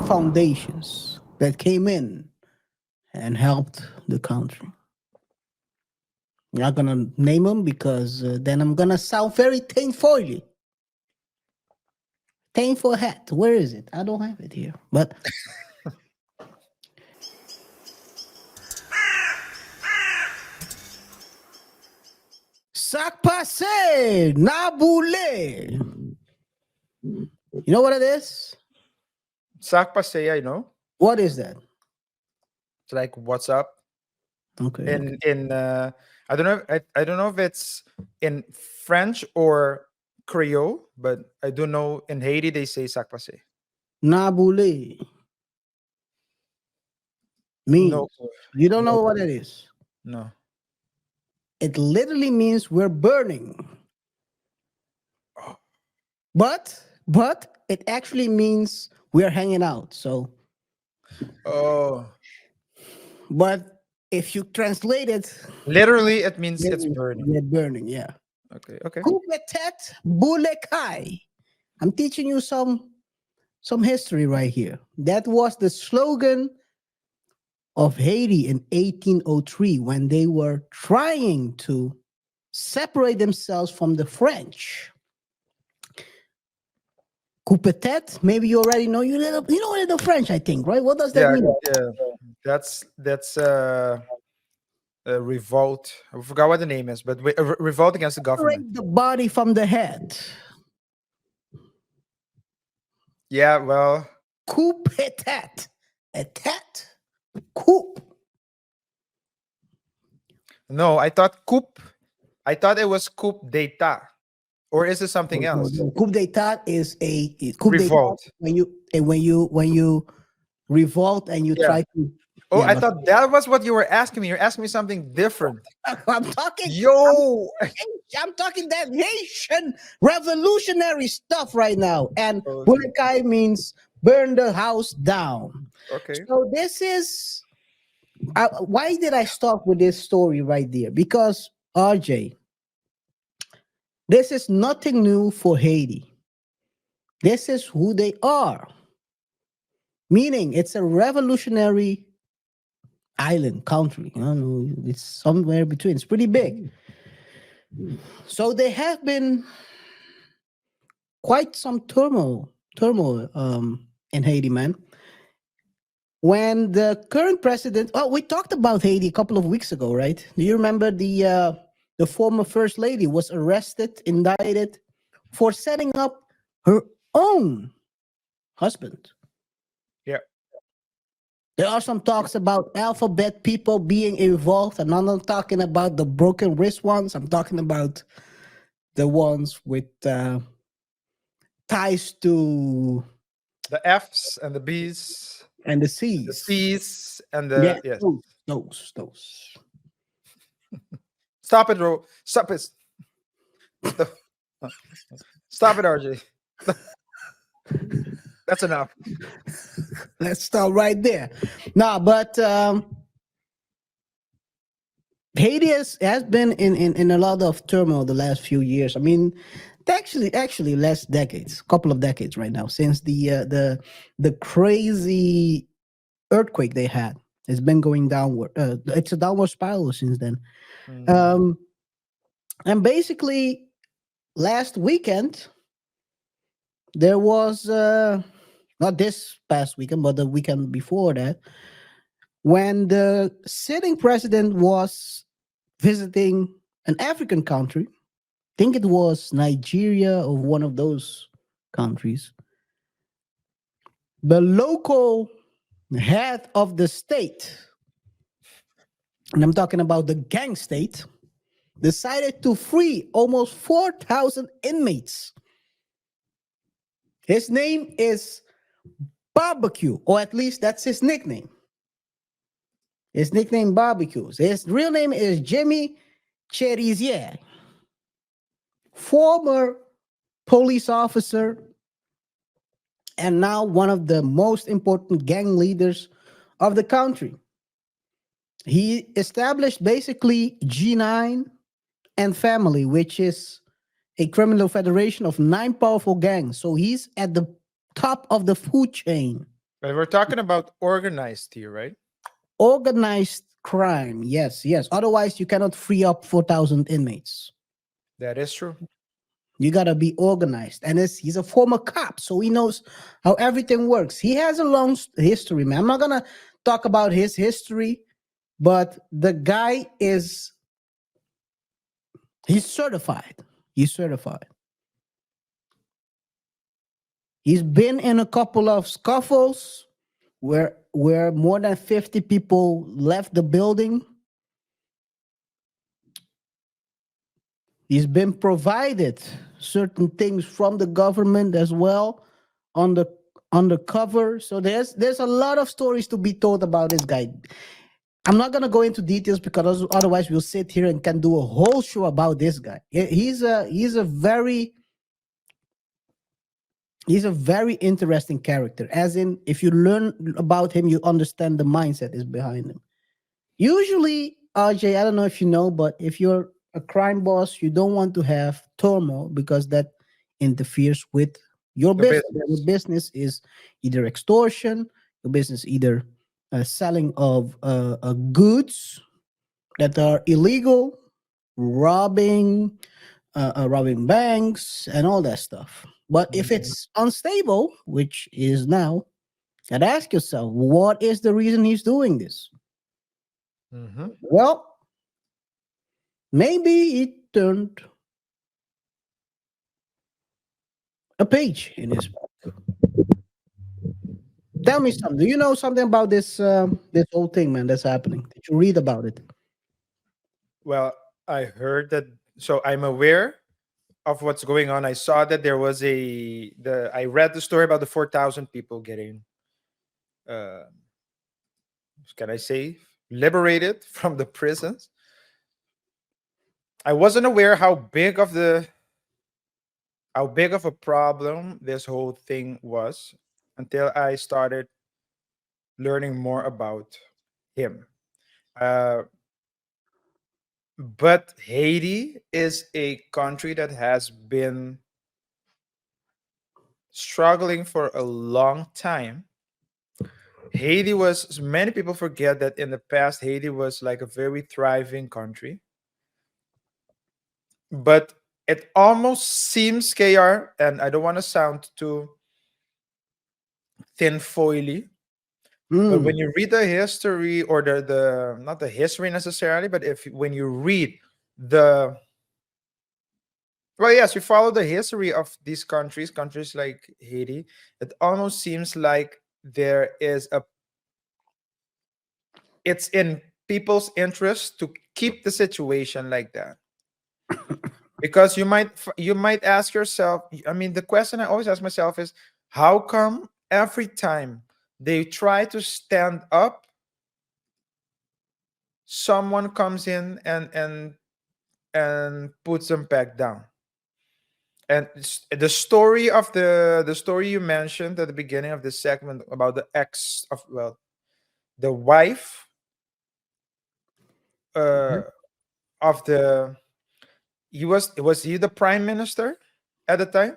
foundations that came in and helped the country. I'm not gonna name them because then I'm gonna sound very thankfully. Thankful hat. Where is it? I don't have it here. But sac passé, naboulé. You know what it is? Sac passe, I know. What is that? It's like what's up Okay. in I don't know. I don't know if it's in French or Creole, but I do know in Haiti they say sac passe. Naboulé No, means. You don't no, know what it is. no. It literally means we're burning. Oh, But it actually means we're hanging out. So, oh. but if you translate it, Literally, it means it's literally, burning. we're burning. Yeah. Okay, okay. Kupetet bulekai. I'm teaching you some history right here. That was the slogan of Haiti in 1803 when they were trying to separate themselves from the French. Coupetet, maybe you already know. You know the French, I think, right? What does that Yeah, mean? yeah. That's a revolt. I forgot what the name is, but a revolt against the government. Separate the body from the head. Yeah, well, Coupetet. A tet. Coup. no, I thought coup. I thought it was coup d'état, or is it something No, else? no. Coup d'état is coup d'état Revolt. when you revolt and you Yeah. try to. Oh, Yeah, I but thought that was what you were asking me. You're asking me something different. I'm talking. Yo. I'm talking that Haitian revolutionary stuff right now. And Okay. Bulekai means burn the house down. Okay. So this is why did I start with this story right there? Because RJ, this is nothing new for Haiti. This is who they are. Meaning it's a revolutionary island country. You know, it's somewhere between. It's pretty big. So they have been quite some turmoil in Haiti, man. When the current president, oh, we talked about Haiti a couple of weeks ago, right? Do you remember the former first lady was arrested, indicted for setting up her own husband? Yeah. There are some talks about alphabet people being involved, and I'm not talking about the broken wrist ones. I'm talking about the ones with ties to The F's and the B's, and the the C's. C's and Yeah, the yes. those. Stop it, bro. Stop it. Stop Stop it, RJ. That's enough. Let's start right there. Nah, but Haiti has been in a lot of turmoil the last few years. I mean, actually last decades, couple of decades right now, since the crazy earthquake they had. It's been going downward. It's a downward spiral since then. Mm, Um, and basically, last weekend there was not this past weekend, but the weekend before that, when the sitting president was visiting an African country. I think it was Nigeria or one of those countries. The local head of the state, and I'm talking about the gang state, decided to free almost 4,000 inmates. His name is Barbecue, or at least that's his nickname. His nickname Barbecue. His real name is Jimmy Cherizier, former police officer and now one of the most important gang leaders of the country. He established basically G9 and Family, which is a criminal federation of 9 powerful gangs. So he's at the top of the food chain. But we're talking about organized here, right? Organized crime. Yes, yes. Otherwise, you cannot free up 4,000 inmates. That is true. You gotta be organized. And he's a former cop, so he knows how everything works. He has a long history, man. I'm not gonna talk about his history, but the guy is he's certified. He's certified. He's been in a couple of scuffles where more than 50 people left the building. He's been provided certain things from the government as well on the undercover. So there's a lot of stories to be told about this guy. I'm not gonna go into details because otherwise we'll sit here and can do a whole show about this guy. He's a very interesting character. As in, if you learn about him, you understand the mindset is behind him. Usually, RJ, I don't know if you know, but if you're a crime boss, you don't want to have turmoil because that interferes with your The business. Your business. business is either extortion, your business either selling of goods that are illegal, robbing, robbing banks, and all that stuff. But if Mhm. it's unstable, which is now, you gotta ask yourself, what is the reason he's doing this? Mhm. Well, maybe he turned a page in his. Tell me something. Do you know something about this whole thing, man? That's happening. Did you read about it? Well, I heard that. So I'm aware of what's going on. I saw that there was I read the story about the 4,000 people getting, uh, can I say, liberated from the prisons. I wasn't aware how big of a problem this whole thing was until I started learning more about him. Uh, but Haiti is a country that has been struggling for a long time. Haiti was, many people forget that in the past, Haiti was like a very thriving country. But it almost seems, KR, and I don't want to sound too tinfoily, but when Mm, you read the history or the not the history necessarily, but if when you read the well, yes, you follow the history of these countries like Haiti, it almost seems like there is a it's in people's interest to keep the situation like that. Because you might ask yourself, I mean, the question I always ask myself is how come every time they try to stand up, someone comes in and puts them back down? And the story of the story you mentioned at the beginning of this segment about the ex of, well, the wife uh of the was he the prime minister at the time,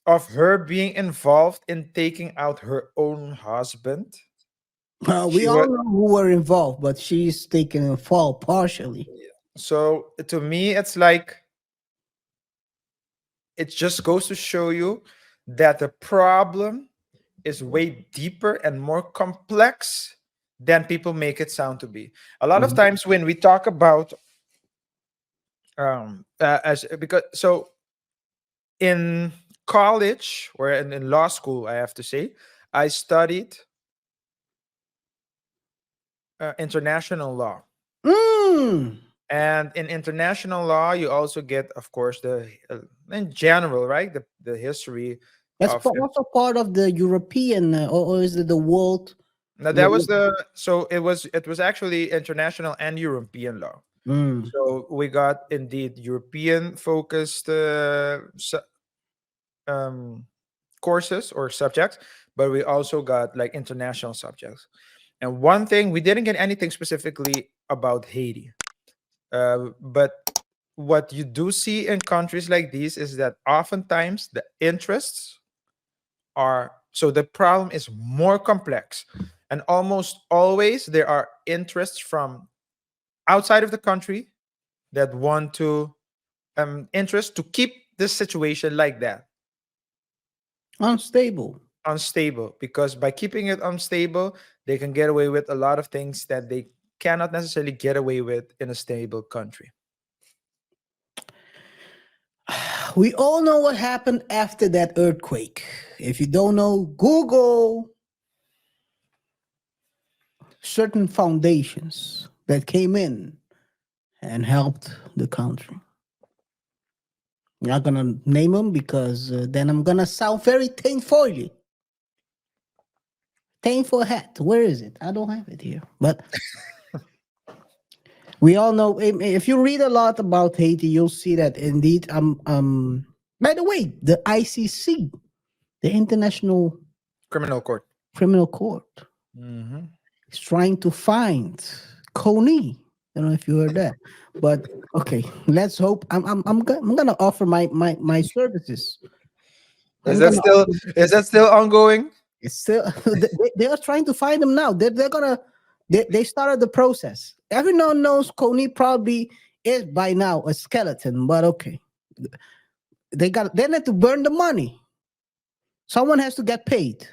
of her being involved in taking out her own husband. we She all was know who were involved, but she's taking a fall partially. so to me it's like it just goes to show you that the problem is way deeper and more complex than people make it sound to be. A lot of Mhm. times when we talk about as because so in college or in law school, I have to say, I studied international law. Mm, And in international law, you also get, of course, the in general, right? The history that's of also part of the European, or is it the world? now The, that was the so it was actually international and European law. mm, So we got indeed European focused um, courses or subjects, but we also got like international subjects. And one thing we didn't get anything specifically about Haiti. But what you do see in countries like these is that oftentimes the interests are So the problem is more complex. And almost always there are interests from outside of the country that want to interest to keep this situation like that, Unstable. unstable, because by keeping it unstable they can get away with a lot of things that they cannot necessarily get away with in a stable country. We all know what happened after that earthquake. If you don't know, Google certain foundations that came in and helped the country. I'm not gonna name them because then I'm gonna sound very thankful. Thankful hat. Where is it? I don't have it here. But we all know if you read a lot about Haiti, you'll see that indeed. By the way, the ICC, the International Criminal court. Criminal Court, Hmm. is trying to find Coney. I don't know if you heard that, but okay. Let's hope. I'm gonna offer my services. Is I'm that gonna still, offer. is that still ongoing? It's still they are trying to find them now. They're gonna they started the process. Everyone knows Coney probably is by now a skeleton, but okay. They need to burn the money. Someone has to get paid.